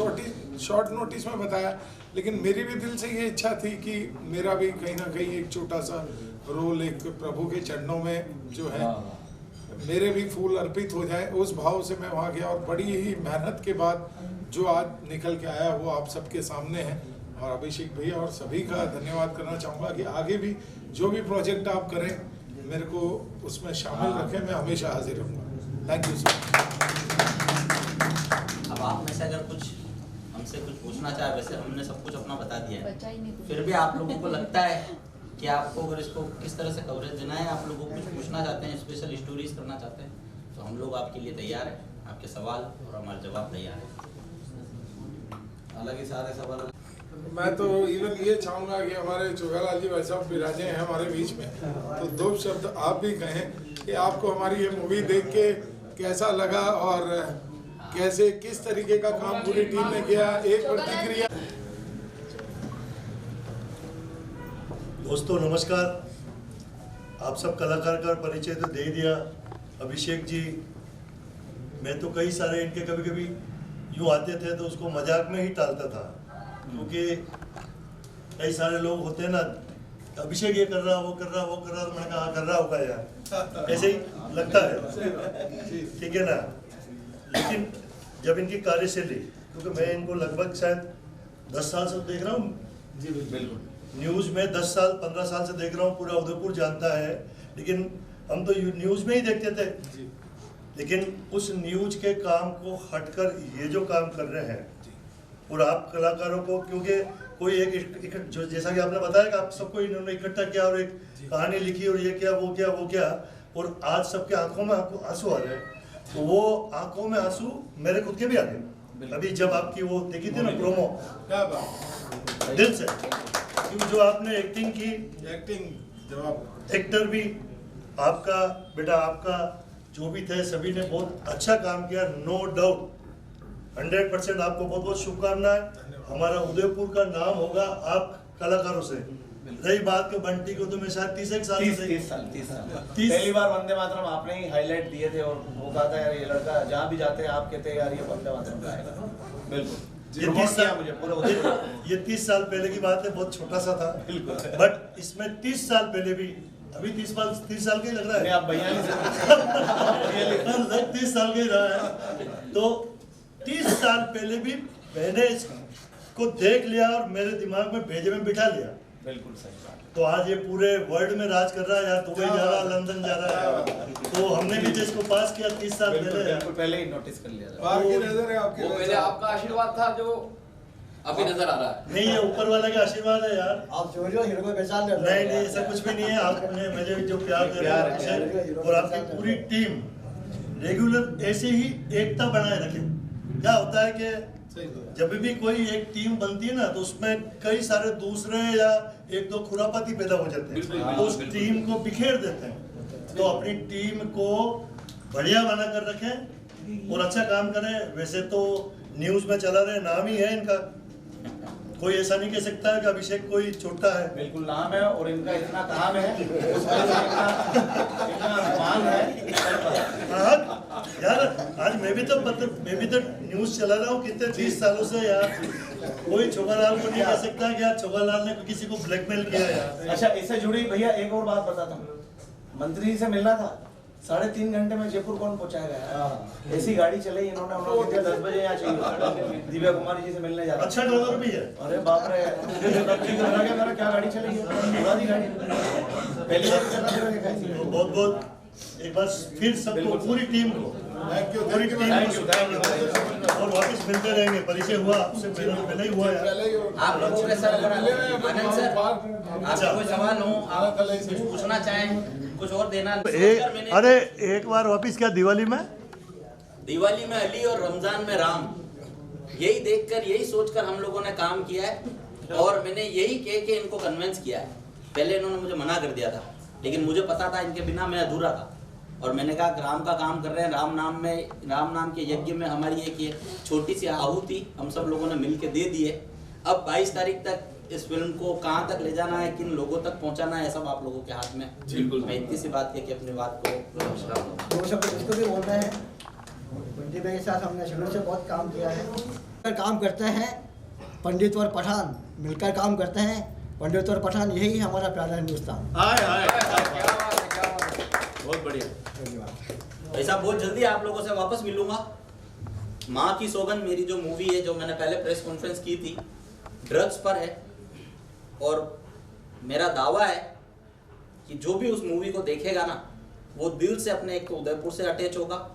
शॉर्ट नोटिस में बताया, लेकिन मेरी भी दिल से ये इच्छा थी कि मेरा भी कहीं ना कहीं एक छोटा सा रोल एक प्रभु के चरणों में जो है मेरे भी फूल अर्पित हो जाए, उस भाव से मैं वहाँ गया। और बड़ी ही मेहनत के बाद जो आज निकल के आया वो आप सबके सामने है। और अभिषेक भैया और सभी का धन्यवाद करना चाहूँगा कि आगे भी जो भी प्रोजेक्ट आप करें मेरे को उसमें शामिल रखें, मैं हमेशा हाजिर रहूँगा। Thank you sir.
अब आप में से अगर कुछ हमसे कुछ पूछना चाहे, वैसे हमने सब कुछ अपना बता दिया है, फिर भी आप लोगों को लगता है कि आपको अगर इसको किस तरह से कवरेज देना है, आप लोगों को कुछ पूछना चाहते हैं, स्पेशल स्टोरीज करना चाहते हैं, तो हम लोग आपके लिए तैयार हैं। आपके सवाल और हमारे जवाब तैयार है।
हालांकि सारे सवाल
मैं तो इवन ये चाहूँगा कि हमारे चोगालाल जी भाई साहब विराजे हैं हमारे बीच में, तो 2 शब्द आप भी कहें कि आपको हमारी ये मूवी देख के कैसा लगा, और कैसे किस तरीके का काम पूरी टीम ने किया, एक प्रतिक्रिया।
दोस्तों नमस्कार। आप सब कलाकार का परिचय तो दे दिया। अभिषेक जी, मैं तो कई सारे इनके कभी कभी यूँ आते थे तो उसको मजाक में ही टालता था, क्योंकि कई सारे लोग होते हैं ना अभिषेक ये कर रहा, वो कर रहा, वो कर रहा, तो मैंने कहा हाँ कर रहा होगा यार, ऐसे ही लगता है, ठीक है ना। लेकिन जब इनकी कार्यशैली, क्योंकि मैं इनको लगभग शायद 10 साल से देख रहा हूँ जी, बिल्कुल न्यूज़ में 10 साल 15 साल से देख रहा हूँ, पूरा उदयपुर जानता है। लेकिन हम तो न्यूज़ में ही देखते थे, लेकिन उस न्यूज़ के काम को हटकर ये जो काम कर रहे हैं, और आप कलाकारों को, क्योंकि कोई एक जो जैसा कि आपने बताया कि आप सबको इन्होंने इकट्ठा किया और एक कहानी लिखी और ये क्या वो क्या वो क्या, और आज सबके आंखों में आपको आंसू आ रहे हैं, तो वो आंखों में आंसू मेरे खुद के भी आ गए अभी जब आपकी वो देखी थी ना प्रोमो,
क्या बात,
दिल से, क्योंकि जो आपने एक्टिंग की,
जवाब
एक्टर भी आपका बेटा, आपका जो भी थे सभी ने बहुत अच्छा काम किया, नो डाउट 100%। आपको बहुत बहुत शुभकामनाएं। हमारा उदयपुर का नाम होगा आप कलाकारों से। रही बात के बंटी को तो मैं शायद 31 साल से
30 साल पहली बार वंदे मातरम आपने ही हाईलाइट दिए थे, और वो कहा था यार ये लड़का जहाँ भी जाते हैं आप कहते हैं यार ये वंदे मातरम गाएगा। बिल्कुल
ये 30 साल पहले की बात है, बहुत छोटा सा था, बट इसमें 30 साल पहले भी, अभी 30 साल का ही लग रहा है,
आप
30 साल का ही रहा है। तो 30 साल पहले भी मैंने इसको देख लिया और मेरे दिमाग में भेजे में बिठा लिया।
बिल्कुल सही बात।
तो आज ये पूरे वर्ल्ड में राज कर रहा है यार, दुबई जा रहा है, लंदन जा रहा है, तो हमने भी तो इसको पास किया 30 साल
पहले ही नोटिस कर लिया था।
आपकी नजर है, आपकी
वो पहले आपका आशीर्वाद था जो अभी नजर आ रहा है।
नहीं, ये ऊपर वाला का आशीर्वाद है यार।
आप जो हीरो को पहचान रहे,
नहीं ऐसा कुछ भी नहीं है। आपने मुझे भी जो प्यार दे रहे हैं और आपकी पूरी टीम रेगुलर ऐसे ही एकता बनाए रखे। क्या होता है कि जब भी कोई एक टीम बनती है ना, तो उसमें कई सारे दूसरे या एक दो खुरापाती पैदा हो जाते हैं, तो उस टीम को बिखेर देते हैं। तो अपनी टीम को बढ़िया बना कर रखें और अच्छा काम करें। वैसे तो न्यूज़ में चला रहे, नाम ही है इनका, कोई ऐसा नहीं कह सकता है कि अभिषेक कोई छोटा है।
बिल्कुल नाम है, और इनका इतना काम है, इतना मान है।
यार आज मैं भी तो न्यूज़ चला रहा हूँ कितने 30 सालों से यार। कोई छोगालाल को नहीं कह सकता कि यार छोगालाल ने किसी को ब्लैकमेल किया यार।
अच्छा, इससे जुड़ी भैया एक और बात बताता हूँ। मंत्री जी से मिलना था, 3.5 घंटे में जयपुर कौन पहुंचाएगा? ऐसी गाड़ी चलाई इन्होंने, उन्होंने 10 बजे यहाँ चाहिए। दिव्या कुमारी जी से मिलने जा रहा।
अच्छा ड्राइवर भी है।
अरे बाप रे, मेरा क्या गाड़ी चलाई है, उड़ा दी गाड़ी। पहली बार
बहुत बहुत एक बार फिर सबको, पूरी टीम को पूरी टीम को, और वापस मिलते रहेंगे। परिचय हुआ आपसे पहले ही हुआ यार।
आप लोगों के सर आनंद सर, आपका कोई सवाल हो, आप कुछ पूछना चाहें, कुछ और देना?
अरे एक बार वापस क्या दिवाली में
अली और रमजान में राम, यही देखकर यही सोचकर हम लोगों ने काम किया है, और मैंने यही कह के इनको कन्विंस किया है। पहले इन्होंने मुझे मना कर दिया था, लेकिन मुझे पता था इनके बिना मैं अधूरा था, और मैंने कहा राम का काम कर रहे हैं, राम नाम के यज्ञ में हमारी एक ये छोटी सी आहुति हम सब लोगों ने मिल के दे दी है। अब 22 तारीख तक इस फिल्म को कहाँ तक ले जाना है, किन लोगों तक पहुँचाना है, सब आप लोगों के हाथ में। बिल्कुल, मैं इतनी सी बात कह के अपनी बात को
दो शब्द इसको भी बोल रहे हैं। पंडित भाई के साथ हमने शुरू से बहुत काम किया है। काम करते हैं पंडित और पठान मिलकर काम करते हैं। पंडित और पठान, यही हमारा प्यारा हिंदुस्तान।
बहुत बढ़िया, धन्यवाद। ऐसा बहुत जल्दी आप लोगों से वापस मिलूंगा। माँ की सौगंध मेरी जो मूवी है, जो मैंने पहले प्रेस कॉन्फ्रेंस की थी, ड्रग्स पर है, और मेरा दावा है कि जो भी उस मूवी को देखेगा ना, वो दिल से अपने एक तो उदयपुर से अटैच होगा,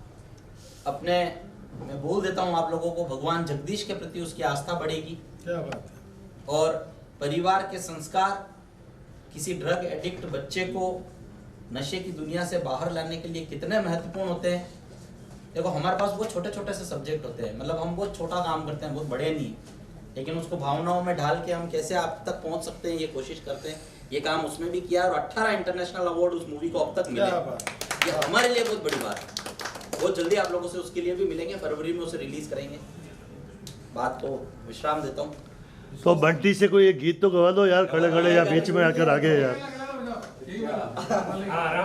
अपने, मैं बोल देता हूँ आप लोगों को, भगवान जगदीश के प्रति उसकी आस्था बढ़ेगी।
क्या बात है।
और परिवार के संस्कार, किसी ड्रग एडिक्ट बच्चे को नशे की दुनिया से बाहर लाने के लिए कितने महत्वपूर्ण होते हैं। देखो हमारे पास बहुत छोटे छोटे से सब्जेक्ट होते हैं, मतलब हम बहुत छोटा काम करते हैं, बहुत बड़े नहीं, लेकिन उसको भावनाओं में ढाल के हम कैसे आप तक पहुंच सकते हैं ये कोशिश करते हैं। ये काम उसमें भी किया, और 18 इंटरनेशनल अवार्ड उस मूवी को अब तक मिले। ये हमारे लिए बहुत बड़ी बात है। बहुत जल्दी आप लोगों से उसके लिए भी मिलेंगे, फरवरी में उसे रिलीज करेंगे। बात को विश्राम देता हूँ।
तो बंटी से कोई एक गीत तो गवा दो यार, खड़े खड़े या बीच में आकर आगे यार।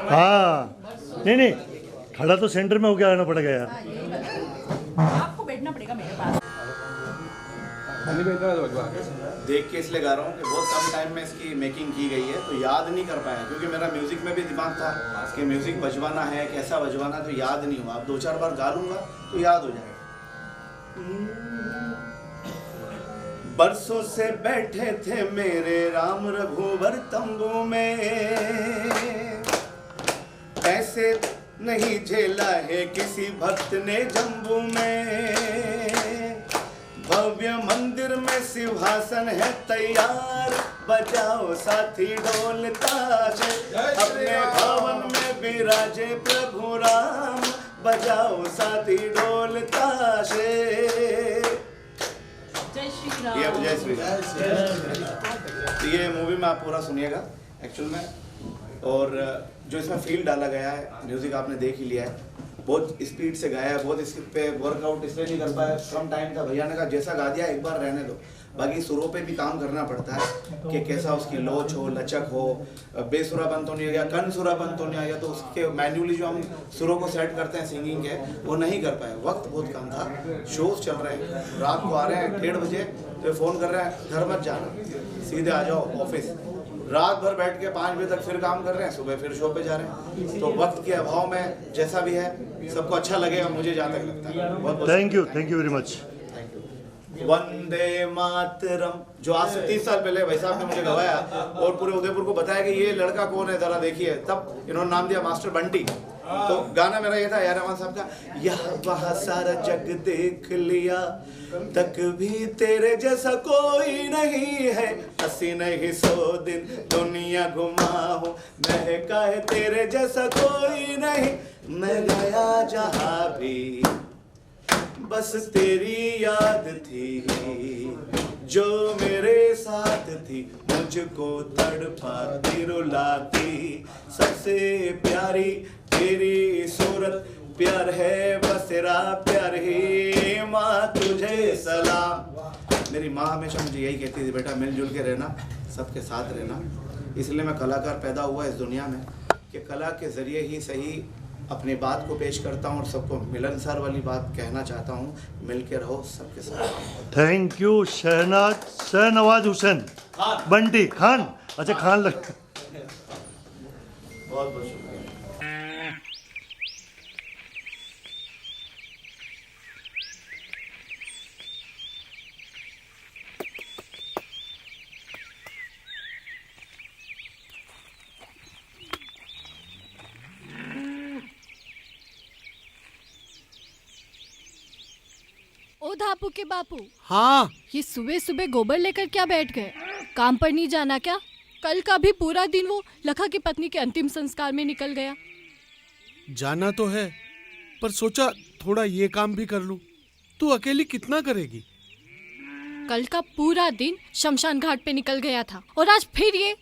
हाँ नहीं, खड़ा तो सेंटर में होकर आना पड़ेगा यार।
आपको बैठना पड़ेगा मेरे पास।
देख के इसलिए गा रहा हूँ कि बहुत कम टाइम में इसकी मेकिंग की गई है, तो याद नहीं कर पाया, क्योंकि मेरा म्यूज़िक में भी दिमाग था कि म्यूज़िक बजवाना है, कैसा बजवाना, तो याद नहीं हुआ। अब 2-4 बार गा लूँगा तो याद हो जाएगा। बरसों से बैठे थे मेरे राम रघुवर तंबू में, ऐसे नहीं झेला है किसी भक्त ने जम्बू में। भव्य मंदिर में सिंहासन है तैयार, बजाओ साथी ढोल ताशे, अपने भवन में विराजे प्रभु राम, बजाओ साथी ढोल ताशे।
जय श्री राम।
ये जय श्री राम। ये मूवी में आप पूरा सुनिएगा एक्चुअल में, और जो इसमें फील डाला गया है, म्यूजिक आपने देख ही लिया है, बहुत स्पीड से गाया है, बहुत इस पे वर्कआउट इसलिए नहीं कर पाया, कम टाइम था। भैया ने कहा जैसा गा दिया एक बार रहने दो, बाकी सुरों पे भी काम करना पड़ता है कि कैसा उसकी लोच हो, लचक हो, बेसुरापन तो नहीं हो गया, कन सुरापन तो नहीं आ गया, तो उसके मैन्युअली जो हम सुरों को सेट करते हैं सिंगिंग के, वो नहीं कर पाए, वक्त बहुत कम था। शोज चल रहे हैं, रात को आ रहे हैं 1:30 बजे, तो फ़ोन कर रहे हैं घर मत जाना, सीधे आ जाओ ऑफिस। रात भर बैठ के 5 बजे तक फिर काम कर रहे हैं, सुबह फिर शो पे जा रहे हैं। तो वक्त के अभाव में जैसा भी है सबको अच्छा लगेगा, मुझे जहाँ तक लगता है। बहुत
thank you very much.
Vande Mataram, जो आज से 30 साल पहले भाई साहब ने मुझे गवाया और पूरे उदयपुर को बताया कि ये लड़का कौन है जरा देखिए, तब इन्होंने नाम दिया मास्टर बंटी। तो गाना मेरा ये था यार रहमान साहब का, यह वह सारा जग देख लिया, तक भी तेरे जैसा कोई नहीं है, हंसी नहीं 100 दिन दुनिया घुमा हूँ, महका है तेरे जैसा कोई नहीं, मैं गया जहाँ भी बस तेरी याद थी, जो मेरे साथ थी मुझको तड़पाती रुलाती, सबसे प्यारी तेरी सूरत, प्यार है बस तेरा प्यार ही, माँ तुझे सलाम। मेरी माँ हमेशा मुझे यही कहती थी, बेटा मिलजुल के रहना, सबके साथ रहना। इसलिए मैं कलाकार पैदा हुआ इस दुनिया में कि कला के ज़रिए ही सही अपनी बात को पेश करता हूँ और सबको मिलनसार वाली बात कहना चाहता हूँ, मिल के रहो सबके साथ।
Thank you Shahnawaz Hussain Bunty Khan. अच्छा खान लग,
बहुत बहुत शुक्रिया।
ओ धापू के बापू,
हाँ,
ये सुबह सुबह गोबर लेकर क्या बैठ गए? काम पर नहीं जाना क्या? कल का भी पूरा दिन वो लखा की पत्नी के अंतिम संस्कार में निकल गया।
जाना तो है, पर सोचा थोड़ा ये काम भी कर लूं। तू अकेली कितना करेगी?
कल का पूरा दिन शमशान घाट पे निकल गया था और आज फिर ये।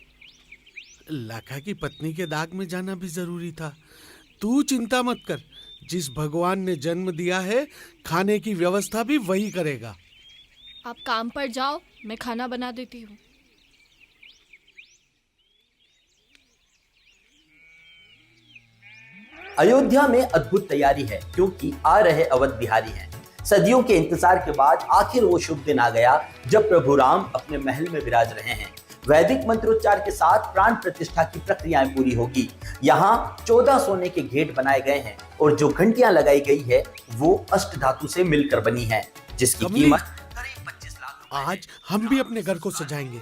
लखा की पत्नी के दाग में जाना भी जरूरी था। तू चिंता मत कर, जिस भगवान ने जन्म दिया है खाने की व्यवस्था भी वही करेगा।
आप काम पर जाओ, मैं खाना बना देती हूँ।
अयोध्या में अद्भुत तैयारी है, क्योंकि आ रहे अवध बिहारी हैं। सदियों के इंतजार के बाद आखिर वो शुभ दिन आ गया जब प्रभु राम अपने महल में विराज रहे हैं। वैदिक मंत्रोच्चार के साथ प्राण प्रतिष्ठा की प्रक्रियाएं पूरी होगी। यहाँ 14 सोने के गेट बनाए गए हैं और जो घंटियां लगाई गई है वो अष्ट धातु से मिलकर बनी है, जिसकी कीमत करीब 25 लाख।
आज हम भी अपने घर को सजाएंगे,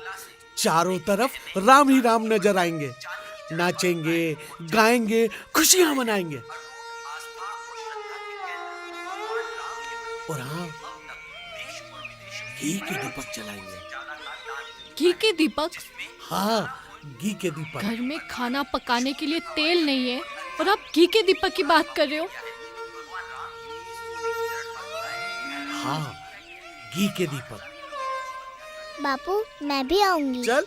चारों तरफ राम ही राम नजर आएंगे, नाचेंगे, गाएंगे, खुशियां मनाएंगे। और हाँ, घी के दीपक जलाएंगे।
घी के दीपक?
हाँ, घी के दीपक।
घर में खाना पकाने के लिए तेल नहीं है और आप घी के दीपक की बात कर रहे हो?
हाँ, घी के दीपक।
बापू मैं भी आऊंगी।
चल।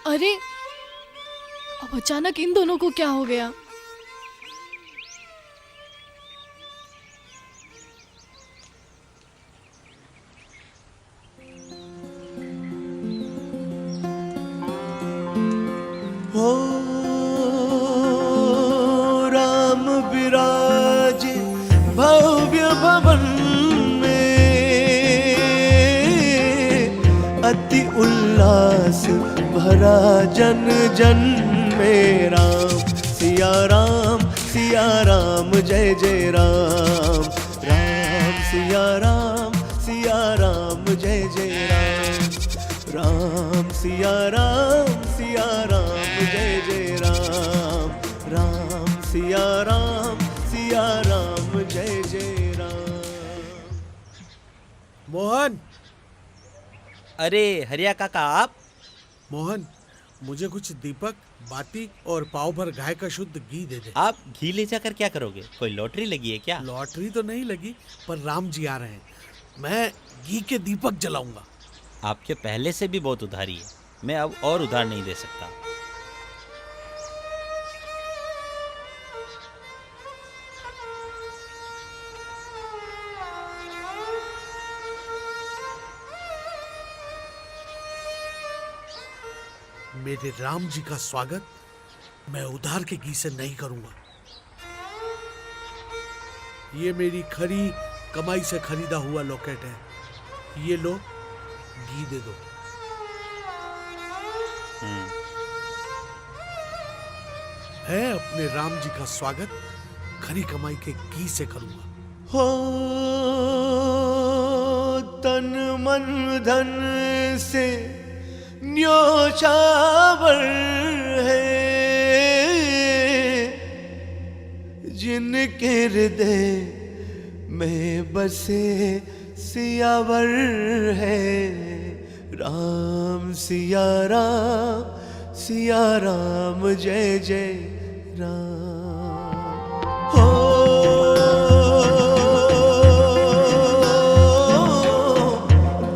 अरे अब अचानक इन दोनों को क्या हो गया?
हो राम विराज भव्य भवन में, मेरा जन जन में राम, सिया राम जय जय राम, राम सिया राम जय जय राम, राम सिया राम जय जय राम, राम सिया राम जय जय राम।
मोहन,
अरे हरिया काका आप?
मोहन, मुझे कुछ दीपक, बाती और पाव भर गाय का शुद्ध घी दे दे।
आप घी ले जाकर क्या करोगे? कोई लॉटरी लगी है क्या?
लॉटरी तो नहीं लगी, पर राम जी आ रहे हैं, मैं घी के दीपक जलाऊंगा।
आपके पहले से भी बहुत उधारी है, मैं अब और उधार नहीं दे सकता।
मेरे राम जी का स्वागत मैं उधार के घी से नहीं करूंगा। ये मेरी खरी कमाई से खरीदा हुआ लॉकेट है, ये लो, घी दे दो। मैं अपने राम जी का स्वागत खरी कमाई के घी से करूंगा।
हो तन मन धन से न्योछावर है, जिनके हृदय में बसे सियावर है, राम सिया राम जय जय राम। हो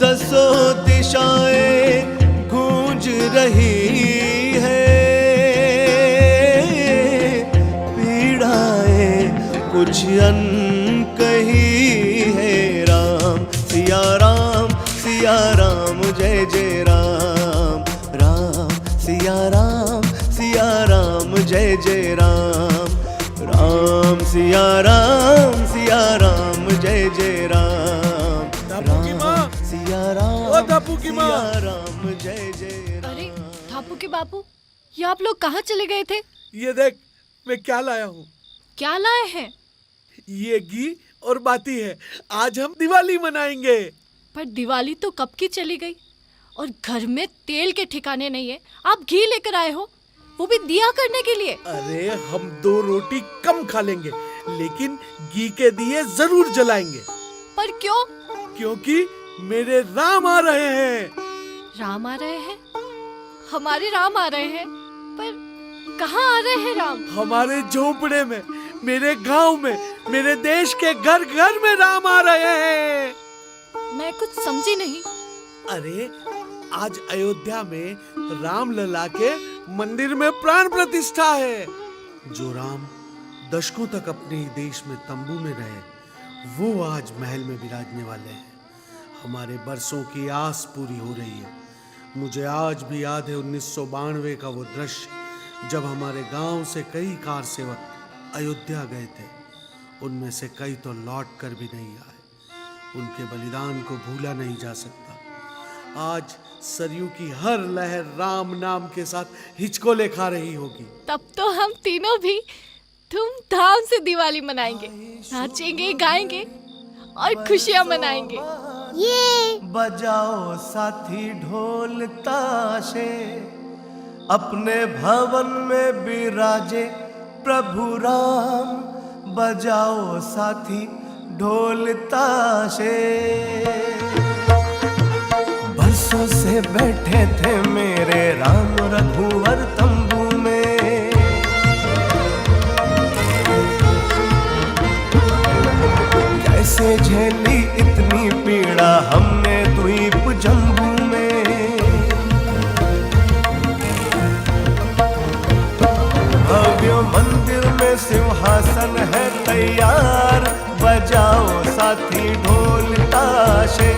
दसों दिशाएं गूंज रही है, पीड़ाएं कुछ अनकही है, राम सिया राम जय जय राम, राम सिया राम जय जय राम, राम सिया राम जय जय राम,
धापू की माँ,
सिया
ओ धापू की माँ,
राम जय जय राम।
अरे धापू के बापू, ये आप लोग कहाँ चले गए थे?
ये देख मैं क्या लाया हूँ।
क्या लाए हैं?
ये घी और बाती है, आज हम दिवाली मनाएंगे।
पर दिवाली तो कब की चली गई और घर में तेल के ठिकाने नहीं है, आप घी लेकर आए हो, वो भी दिया करने के लिए।
अरे हम 2 रोटी कम खा लेंगे, लेकिन घी के दिए जरूर जलाएंगे।
पर क्यों?
क्योंकि मेरे राम आ रहे हैं।
राम आ रहे हैं? हमारे राम आ रहे हैं? पर कहाँ आ रहे हैं राम?
हमारे झोपड़े में, मेरे गांव में, मेरे देश के घर घर में राम आ रहे हैं।
मैं कुछ समझी नहीं।
अरे आज अयोध्या में रामलला के मंदिर में प्राण प्रतिष्ठा है। जो राम दशकों तक अपने ही देश में तंबू में रहे, वो आज महल में विराजने वाले हैं। हमारे बरसों की आस पूरी हो रही है। मुझे आज भी याद है 1992 का वो दृश्य, जब हमारे गांव से कई कार सेवक अयोध्या गए थे। उनमें से कई तो लौट कर भी नहीं आए। उनके बलिदान को भूला नहीं जा सकता। आज सरयू की हर लहर राम नाम के साथ हिचकोले खा रही होगी।
तब तो हम तीनों भी धूमधाम से दिवाली मनाएंगे, नाचेंगे, गाएंगे और खुशियां मनाएंगे।
ये बजाओ साथी ढोल ताशे, अपने भवन में विराजे प्रभु राम। बजाओ साथी ढोल ताशे, बरसों से बैठे थे मेरे राम रघुवर तंबू में। कैसे झेली इतनी पीड़ा हमने द्वीप जम्बू में। भव्य मंदिर में सिंहासन है तैयार, बजाओ साथी ढोल ताशे,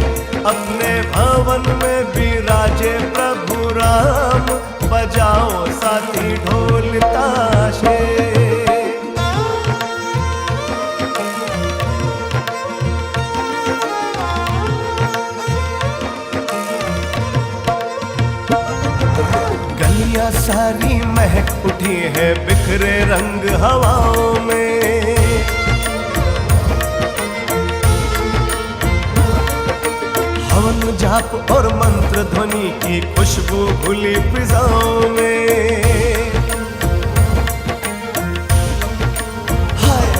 अपने भवन में विराजे प्रभु राम। बजाओ साथी ढोल ताशे। दुनिया सारी महक उठी है बिखरे रंग हवाओं में। हवन जाप और मंत्र ध्वनि की खुशबू घुली फिजाओं में। हाय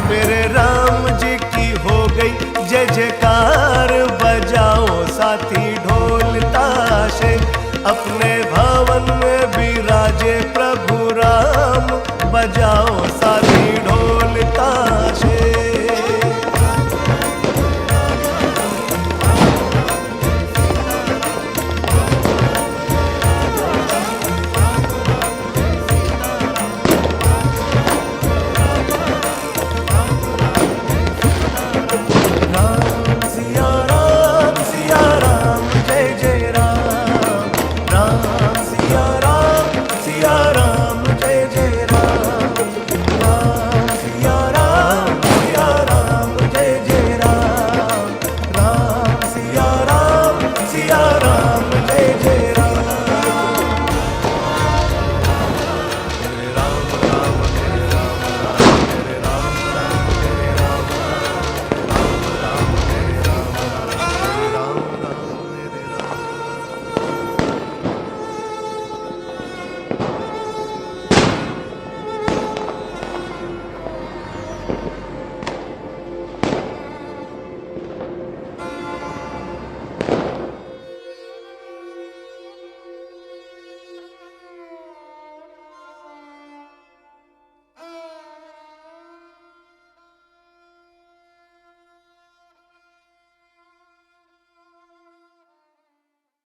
मेरे राम जी की हो गई जय जयकार, बजाओ साथी ढोल ताशे, अपने भवन में विराजे प्रभु राम, बजाओ